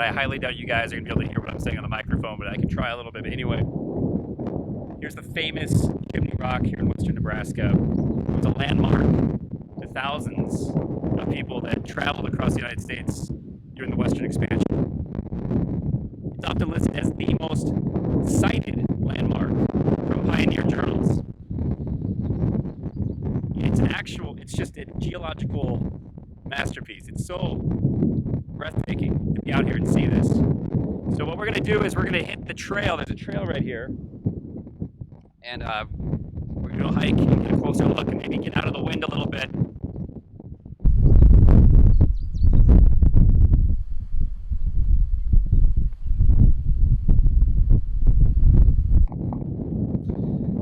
I highly doubt you guys are gonna be able to hear what I'm saying on the microphone, but I can try a little bit. But anyway, here's the famous Chimney Rock here in western Nebraska. It's a landmark to thousands of people that traveled across the United States during the Western expansion. It's often listed as the most cited landmark from pioneer journals. It's just a geological masterpiece. It's so breathtaking to be out here and see this. So what we're gonna do is we're gonna hit the trail. There's a trail right here. And we're gonna hike and get a closer look and maybe get out of the wind a little bit.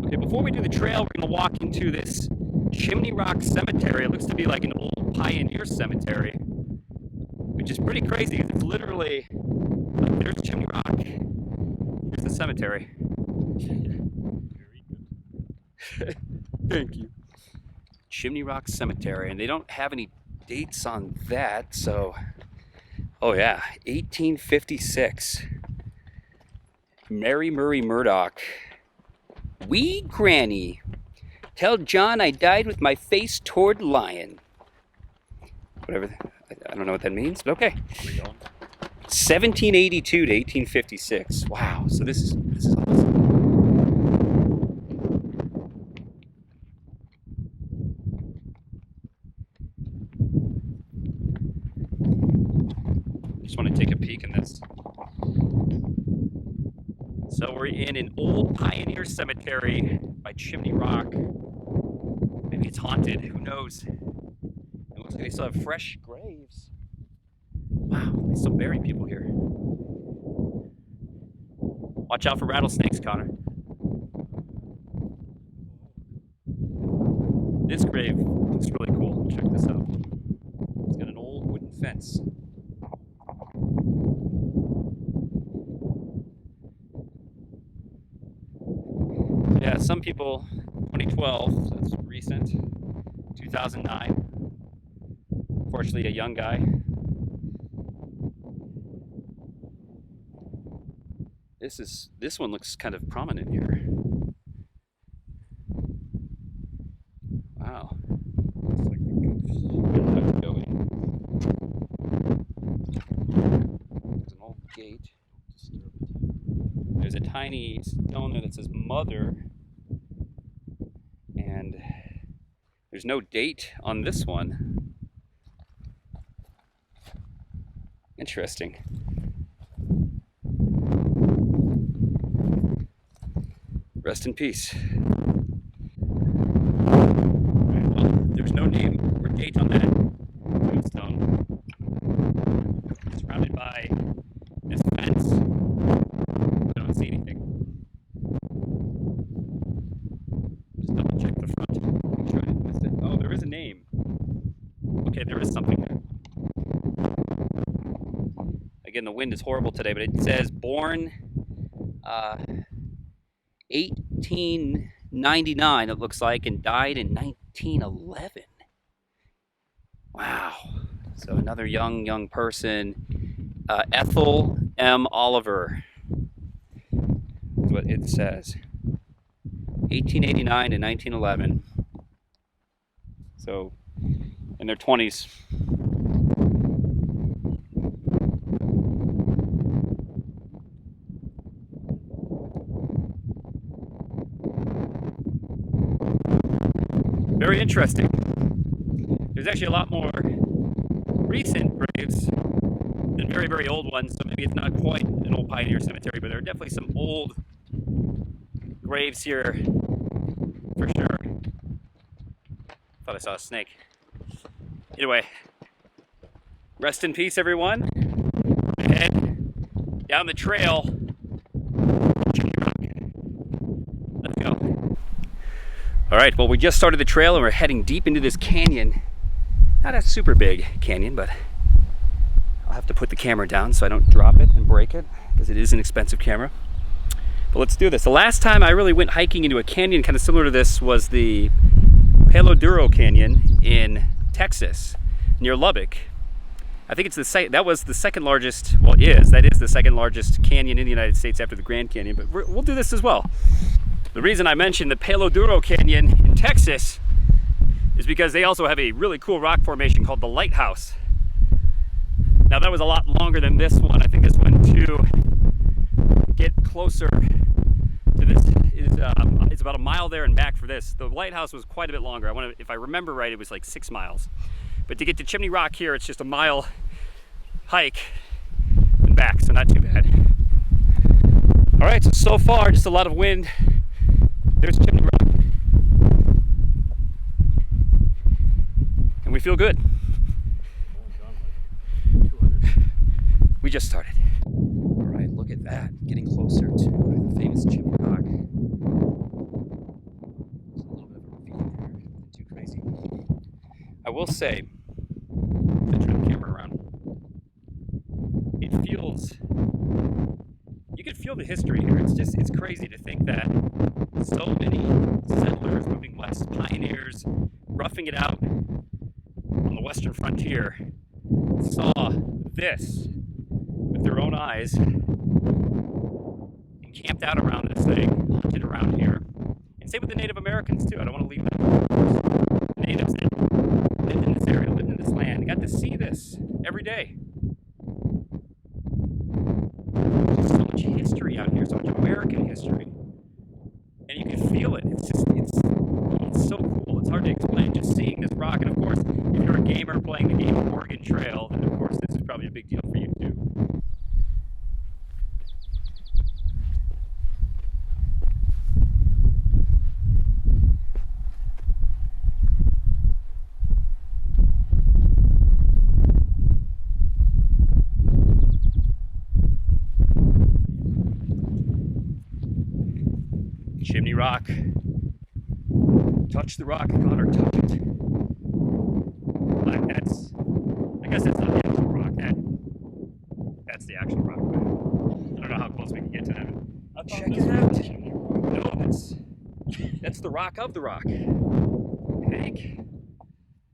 Okay, before we do the trail, we're gonna walk into this Chimney Rock Cemetery. It looks to be like an old pioneer cemetery, which is pretty crazy. It's literally, like, there's Chimney Rock. Here's the cemetery. Very good. Thank you. Chimney Rock Cemetery, and they don't have any dates on that, so, oh yeah, 1856. Mary Murray Murdoch. Wee Granny. Tell John I died with my face toward lion. Whatever, I don't know what that means, but okay. 1782 to 1856. Wow, so this is awesome. Just want to take a peek in this. So we're in an old pioneer cemetery by Chimney Rock. Maybe it's haunted, who knows? It looks like they still have fresh graves. Wow, they still bury people here. Watch out for rattlesnakes, Connor. This grave looks really cool. Check this out. It's got an old wooden fence. Yeah, some people, 2012, so that's recent, 2009, unfortunately a young guy. This one looks kind of prominent here. Wow. Looks like the ghost. Going. There's an old gate. There's a tiny stone there that says Mother. And there's no date on this one. Interesting. Rest in peace. Well, there's no name or date on that tombstone. It's surrounded by this fence. I don't see anything. Just double check the front. Make sure I didn't miss it. Oh, there is a name. Okay, there is something there. Again, the wind is horrible today, but it says born 1899, it looks like, and died in 1911. Wow. So another young person, Ethel M. Oliver, is what it says. 1889 to 1911. So in their 20s. Very interesting. There's actually a lot more recent graves than very, very old ones, so maybe it's not quite an old pioneer cemetery, but there are definitely some old graves here for sure. Thought I saw a snake. Anyway, rest in peace, everyone. Head down the trail. Let's go. All right, well, we just started the trail and we're heading deep into this canyon. Not a super big canyon, but I'll have to put the camera down so I don't drop it and break it, because it is an expensive camera. But let's do this. The last time I really went hiking into a canyon kind of similar to this was the Palo Duro Canyon in Texas, near Lubbock. I think it's that was the second largest, well, that is the second largest canyon in the United States after the Grand Canyon, but we'll do this as well. The reason I mentioned the Palo Duro Canyon in Texas is because they also have a really cool rock formation called the Lighthouse. Now that was a lot longer than this one. I think this one to get closer to this is it's about a mile there and back for this. The Lighthouse was quite a bit longer. If I remember right, it was like 6 miles. But to get to Chimney Rock here, it's just a mile hike and back, so not too bad. All right, so far, just a lot of wind. There's Chimney Rock. And we feel good. We just started. All right, look at that. Getting closer to the famous Chimney Rock. There's a little bit of a ravine there. Nothing too crazy. I will say, if I turn the camera around, it feels, you can feel the history here. It's crazy to think that so many settlers moving west, pioneers, roughing it out on the western frontier, saw this with their own eyes and camped out around this thing, hunted around here. And same with the Native Americans too. I don't want to leave them. The natives that lived in this area, lived in this land, got to see this every day. There's so much history out here, so much American history. And you can feel it. It's so cool. It's hard to explain just seeing this rock. And of course, if you're a gamer playing the game Oregon Trail, then of course this is probably a big deal for you too. Chimney Rock. Touch the rock, Connor, touch it. I guess that's not the actual rock. That's the actual rock. I don't know how close we can get to that. Check it out. No, that's the rock of the rock. I think.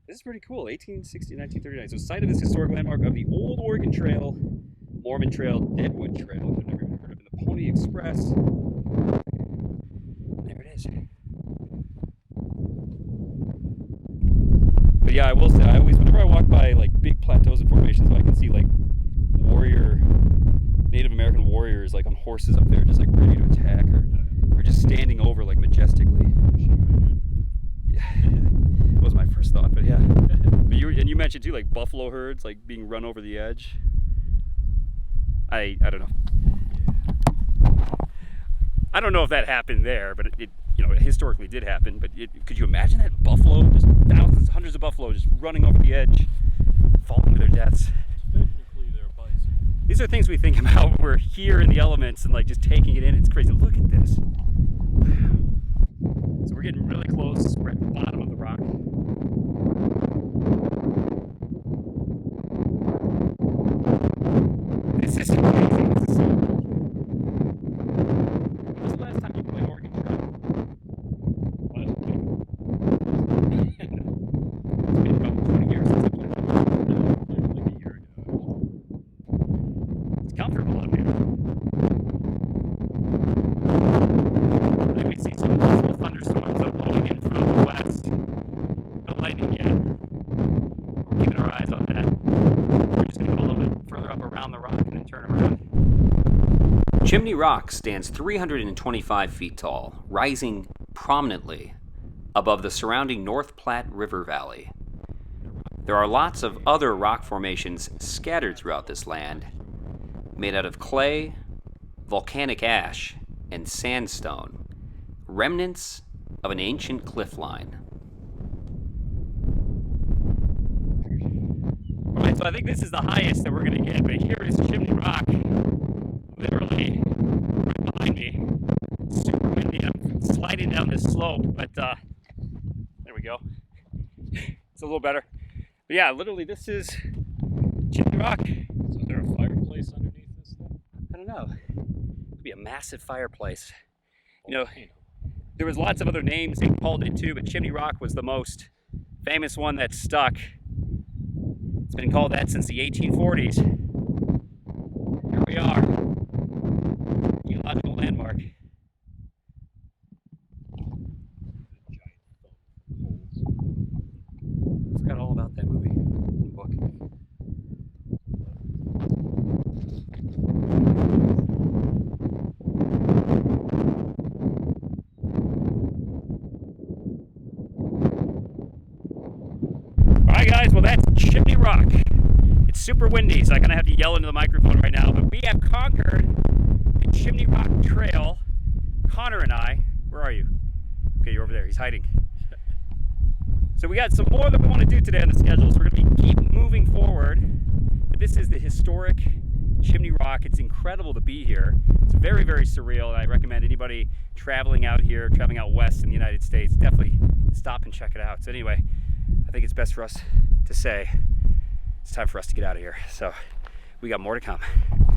This is pretty cool. 1860, 1939. So site of this historic landmark of the Old Oregon Trail, Mormon Trail, Deadwood Trail. I've never even heard of it. The Pony Express. There it is. But yeah, I will say, whenever I walk by like big plateaus and formations, I can see like Native American warriors like on horses up there, just like ready to attack, or just standing over like majestically. Yeah, that was my first thought, but yeah. But you mentioned too, like buffalo herds like being run over the edge. I don't know. I don't know if that happened there, but it historically did happen. But could you imagine that buffalo, just thousands, hundreds of buffalo just running over the edge, falling to their deaths? Technically, they're bison. These are things we think about when we're here in the elements and like just taking it in. It's crazy. Look at this. Wow. So we're getting really close. We're at the bottom of the rock. This is amazing. This is so cool. When was the last time you played Oregon Trail? Last week. It's been about 20 years since I played it. Like a year ago. It's comfortable up here. I think we see some possible thunderstorms up blowing in from the west. No lightning yet. We're keeping our eyes on that. We're just going to go a little bit further up around the rock and then turn around. Chimney Rock stands 325 feet tall, rising prominently above the surrounding North Platte River Valley. There are lots of other rock formations scattered throughout this land, made out of clay, volcanic ash, and sandstone, remnants of an ancient cliff line. Alright, so I think this is the highest that we're going to get, but here is Chimney Rock, literally right behind me. Super windy. I'm sliding down this slope, but there we go. It's a little better. But yeah, literally this is Chimney Rock. So is there a fireplace underneath this thing? I don't know. It could be a massive fireplace. You know, there was lots of other names they called it too, but Chimney Rock was the most famous one that stuck. It's been called that since the 1840s. Here we are. Geological landmark. Forgot all about that movie and book. Alright guys, well that's Chimney Rock. It's super windy, so I'm gonna have to yell into the microphone right now, but we have conquered the Chimney Rock Trail. Connor and I, where are you? Okay, you're over there, he's hiding. So we got some more that we want to do today on the schedule, so we're going to keep moving forward. But this is the historic Chimney Rock. It's incredible to be here. It's very, very surreal, and I recommend anybody traveling out here, traveling out west in the United States, definitely stop and check it out. So anyway, I think it's best for us to say it's time for us to get out of here. So we got more to come.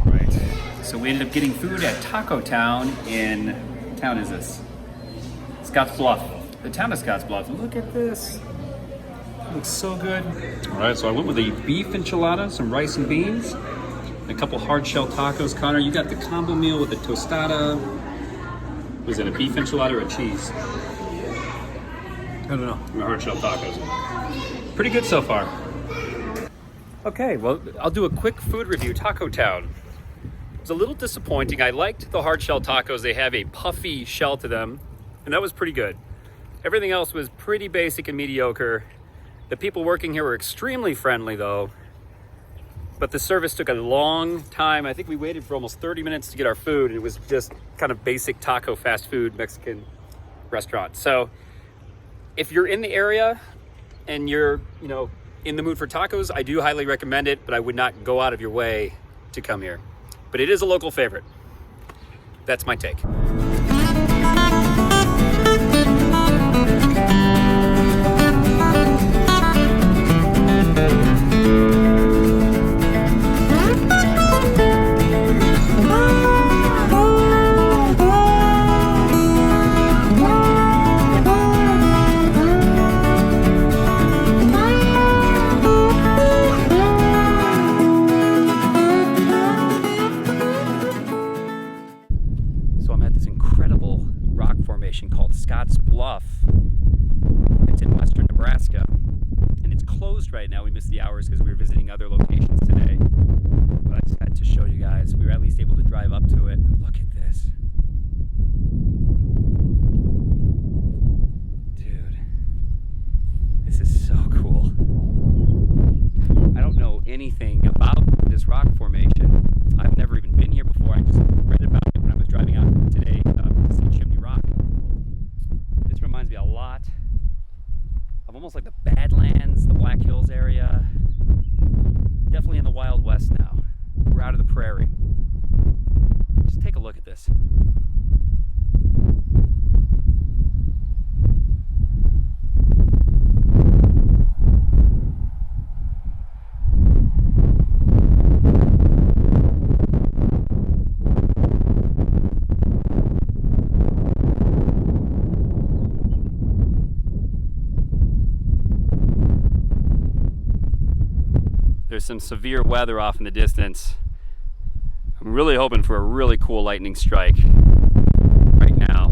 Right. So we ended up getting food at Taco Town in, what town is this? Scotts Bluff. The town of Scotts Bluff. Look at this. It looks so good. All right, so I went with a beef enchilada, some rice and beans, and a couple hard shell tacos. Connor, you got the combo meal with the tostada. Was it a beef enchilada or a cheese? I don't know. The hard shell tacos. Pretty good so far. Okay, well, I'll do a quick food review. Taco Town. It was a little disappointing. I liked the hard shell tacos. They have a puffy shell to them, and that was pretty good. Everything else was pretty basic and mediocre. The people working here were extremely friendly though, but the service took a long time. I think we waited for almost 30 minutes to get our food. It was just kind of basic taco fast food Mexican restaurant. So if you're in the area and you're, in the mood for tacos, I do highly recommend it, but I would not go out of your way to come here. But it is a local favorite. That's my take. Called Scotts Bluff. It's in western Nebraska, and it's closed right now. We missed the hours because we were visiting other locations today, but I just had to show you guys. We were at least able to drive up to it. Look at this. Dude, this is so cool. I don't know anything about this rock formation. I've never even been here before. I just read about it when I was driving out today to see Chimney Rock. This reminds me a lot of almost like the Badlands, the Black Hills area. Definitely in the Wild West now. We're out of the prairie. Just take a look at this. There's some severe weather off in the distance. I'm really hoping for a really cool lightning strike right now.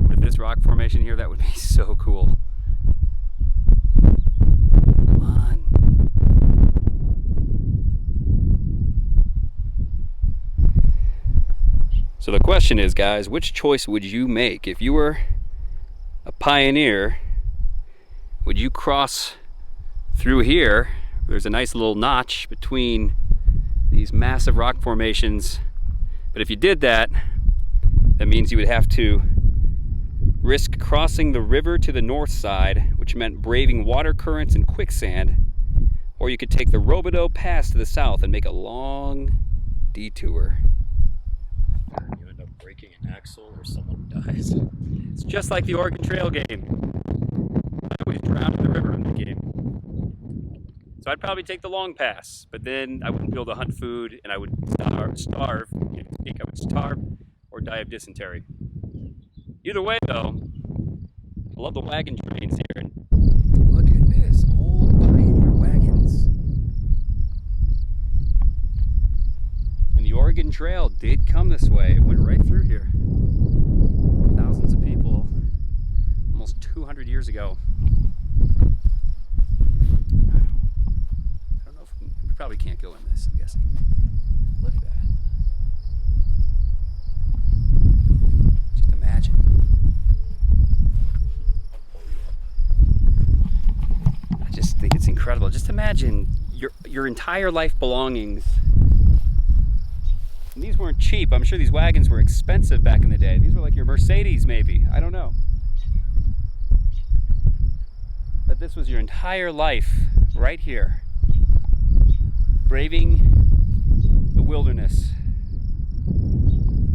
With this rock formation here, that would be so cool. Come on. So the question is, guys, which choice would you make? If you were a pioneer, would you cross through here? There's a nice little notch between these massive rock formations, but if you did that, that means you would have to risk crossing the river to the north side, which meant braving water currents and quicksand, or you could take the Robidoux Pass to the south and make a long detour. You end up breaking an axle or someone dies. It's just like the Oregon Trail game. I always drown in the river in the game. So I'd probably take the long pass, but then I wouldn't be able to hunt food, and I would starve. I would starve or die of dysentery. Either way, though, I love the wagon trains here. And look at this, old Pioneer wagons. Oregon Trail did come this way. It went right through here. Thousands of people, almost 200 years ago. I don't know if we probably can't go in this, I'm guessing. Look at that. Just imagine. I just think it's incredible. Just imagine your entire life belongings. And these weren't cheap. I'm sure these wagons were expensive back in the day. These were like your Mercedes, maybe. I don't know. But this was your entire life right here, braving the wilderness.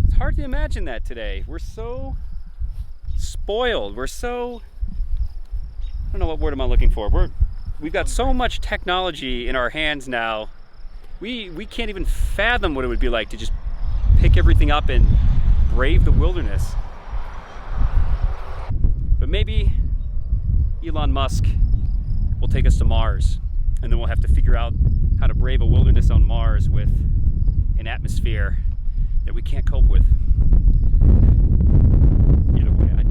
It's hard to imagine that today. We're so spoiled. We're so, I don't know what word am I looking for. We've got so much technology in our hands now. We can't even fathom what it would be like to just pick everything up and brave the wilderness. But maybe Elon Musk will take us to Mars, and then we'll have to figure out how to brave a wilderness on Mars with an atmosphere that we can't cope with. Either way,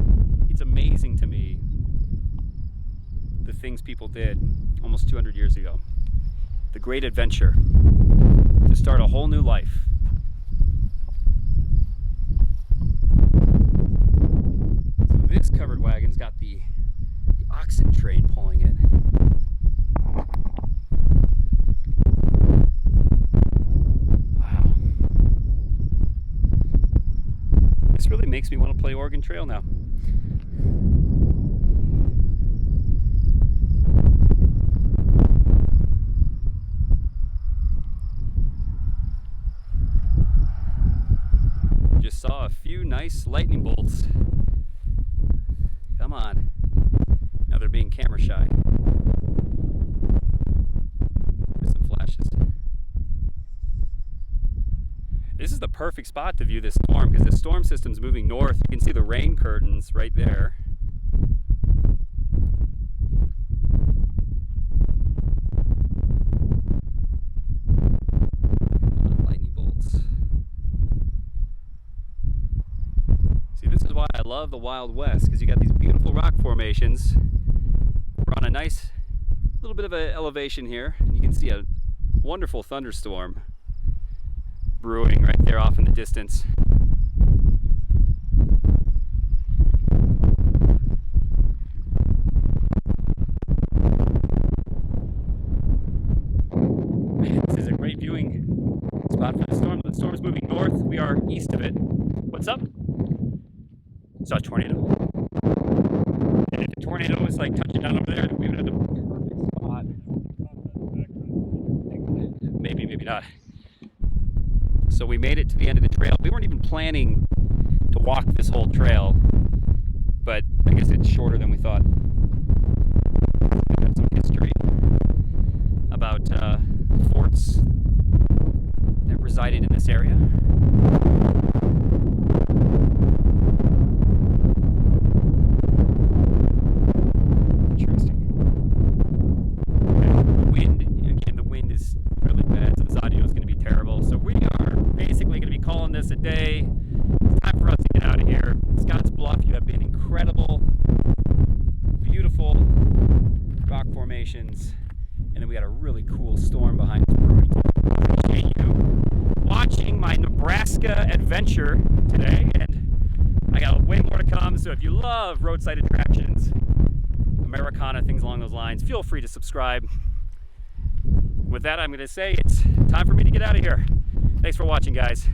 it's amazing to me the things people did almost 200 years ago. The great adventure to start a whole new life. So this covered wagon's got the oxen train pulling it. Wow. This really makes me want to play Oregon Trail now. Just saw a few nice lightning bolts. Come on. Now they're being camera shy. There's some flashes. This is the perfect spot to view this storm because the storm system's moving north. You can see the rain curtains right there. Lightning bolts. See, this is why I love the Wild West, because you got these beautiful rock formations. We're on a nice little bit of an elevation here, and you can see a wonderful thunderstorm brewing right there off in the distance. This is a great viewing spot for the storm. The storm is moving north. We are east of it. What's up? Saw a tornado. And if the tornado was like touching down over there, we would have the perfect spot. Maybe, maybe not. So we made it to the end of the trail. We weren't even planning to walk this whole trail, but I guess it's shorter than we thought. We've got some history about forts that resided in this area. Interesting. Okay. The wind, again, the wind is really bad, so this audio is going to be terrible. So we are basically going to be calling this a day. It's time for us to get out of here. Scott's Bluff, you have been incredible, beautiful rock formations, and then we got a really cool storm behind us brewing. I appreciate you watching my Nebraska adventure today, and I got way more to come. So if you love roadside attractions, Americana, things along those lines, feel free to subscribe. With that, I'm going to say it's time for me to get out of here. Thanks for watching, guys.